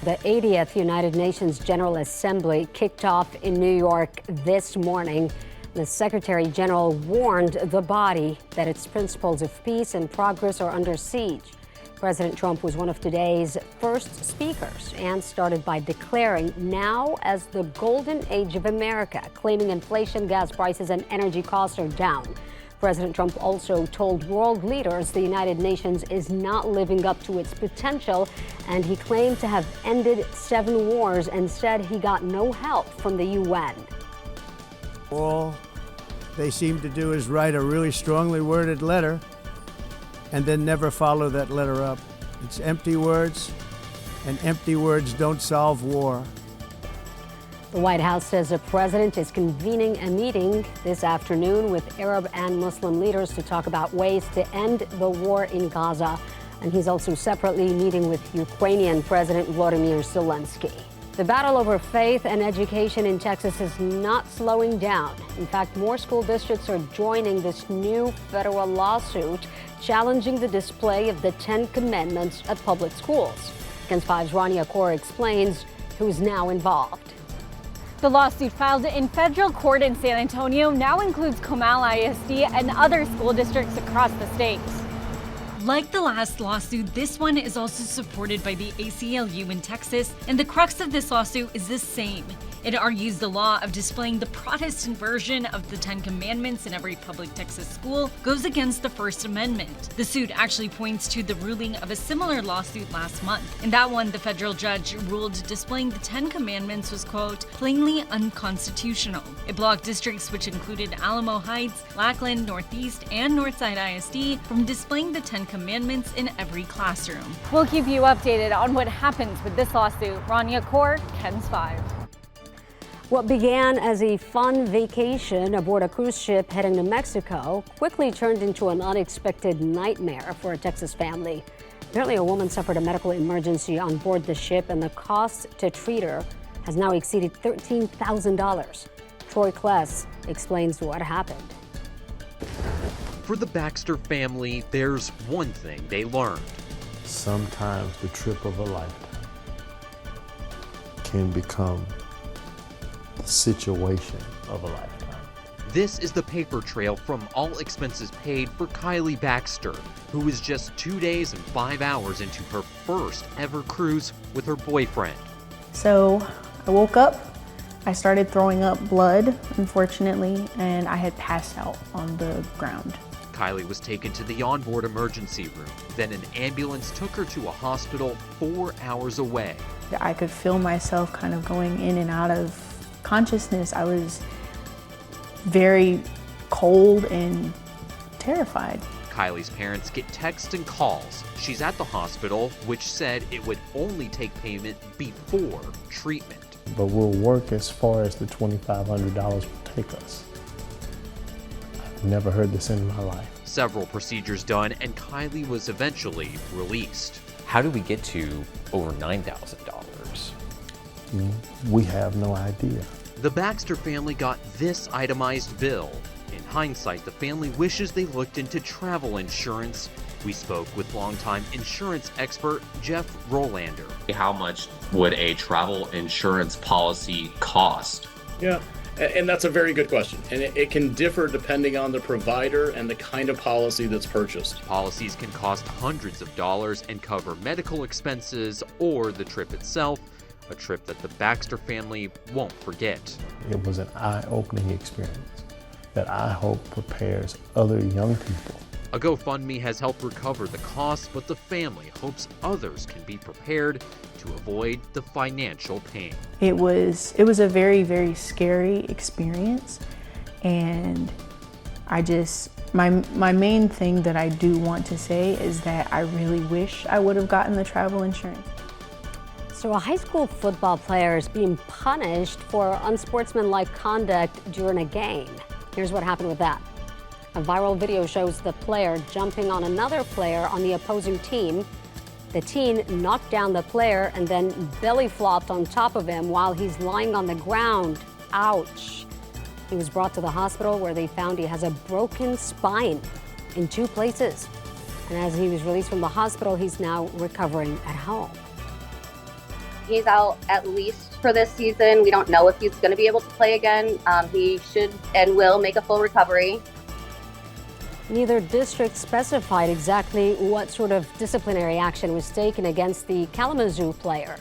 The 80th United Nations General Assembly kicked off in New York this morning. The Secretary General warned the body that its principles of peace and progress are under siege. President Trump was one of today's first speakers and started by declaring now as the golden age of America, claiming inflation, gas prices, and energy costs are down. President Trump also told world leaders the United Nations is not living up to its potential, and he claimed to have ended 7 wars and said he got no help from the UN. All they seem to do is write a really strongly worded letter and then never follow that letter up. It's empty words, and empty words don't solve war. The White House says the president is convening a meeting this afternoon with Arab and Muslim leaders to talk about ways to end the war in Gaza. And he's also separately meeting with Ukrainian President Volodymyr Zelensky. The battle over faith and education in Texas is not slowing down. In fact, more school districts are joining this new federal lawsuit challenging the display of the 10 Commandments at public schools. KENS 5's Rania Kaur explains who's now involved. The lawsuit filed in federal court in San Antonio now includes Comal ISD and other school districts across the state. Like the last lawsuit, this one is also supported by the ACLU in Texas, and the crux of this lawsuit is the same. It argues the law of displaying the Protestant version of the 10 Commandments in every public Texas school goes against the First Amendment. The suit actually points to the ruling of a similar lawsuit last month. In that one, the federal judge ruled displaying the 10 Commandments was, quote, plainly unconstitutional. It blocked districts which included Alamo Heights, Lackland, Northeast, and Northside ISD from displaying the 10 Commandments in every classroom. We'll keep you updated on what happens with this lawsuit. Rania Kaur, KENS 5. What began as a fun vacation aboard a cruise ship heading to Mexico quickly turned into an unexpected nightmare for a Texas family. Apparently, a woman suffered a medical emergency on board the ship, and the cost to treat her has now exceeded $13,000. Troy Kless explains what happened. For the Baxter family, there's one thing they learned. Sometimes the trip of a lifetime can become the situation of a lifetime. This is the paper trail from all expenses paid for Kylie Baxter, who was just 2 days and 5 hours into her first ever cruise with her boyfriend. So I woke up, I started throwing up blood, unfortunately, and I had passed out on the ground. Kylie was taken to the onboard emergency room. Then an ambulance took her to a hospital 4 hours away. I could feel myself kind of going in and out of consciousness. I was very cold and terrified. Kylie's parents get texts and calls. She's at the hospital, which said it would only take payment before treatment. But we'll work as far as the $2,500 will take us. I've never heard this in my life. Several procedures done, and Kylie was eventually released. How do we get to over $9,000? We have no idea. The Baxter family got this itemized bill. In hindsight, the family wishes they looked into travel insurance. We spoke with longtime insurance expert Jeff Rolander. How much would a travel insurance policy cost? Yeah, and that's a very good question. And it can differ depending on the provider and the kind of policy that's purchased. Policies can cost hundreds of dollars and cover medical expenses or the trip itself, a trip that the Baxter family won't forget. It was an eye-opening experience that I hope prepares other young people. A GoFundMe has helped recover the costs, but the family hopes others can be prepared to avoid the financial pain. It was a very, very scary experience, and my main thing that I do want to say is that I really wish I would have gotten the travel insurance. So a high school football player is being punished for unsportsmanlike conduct during a game. Here's what happened with that. A viral video shows the player jumping on another player on the opposing team. The teen knocked down the player and then belly flopped on top of him while he's lying on the ground. Ouch. He was brought to the hospital where they found he has a broken spine in 2 places. And as he was released from the hospital, he's now recovering at home. He's out at least for this season. We don't know if he's going to be able to play again. He should and will make a full recovery. Neither district specified exactly what sort of disciplinary action was taken against the Kalamazoo player.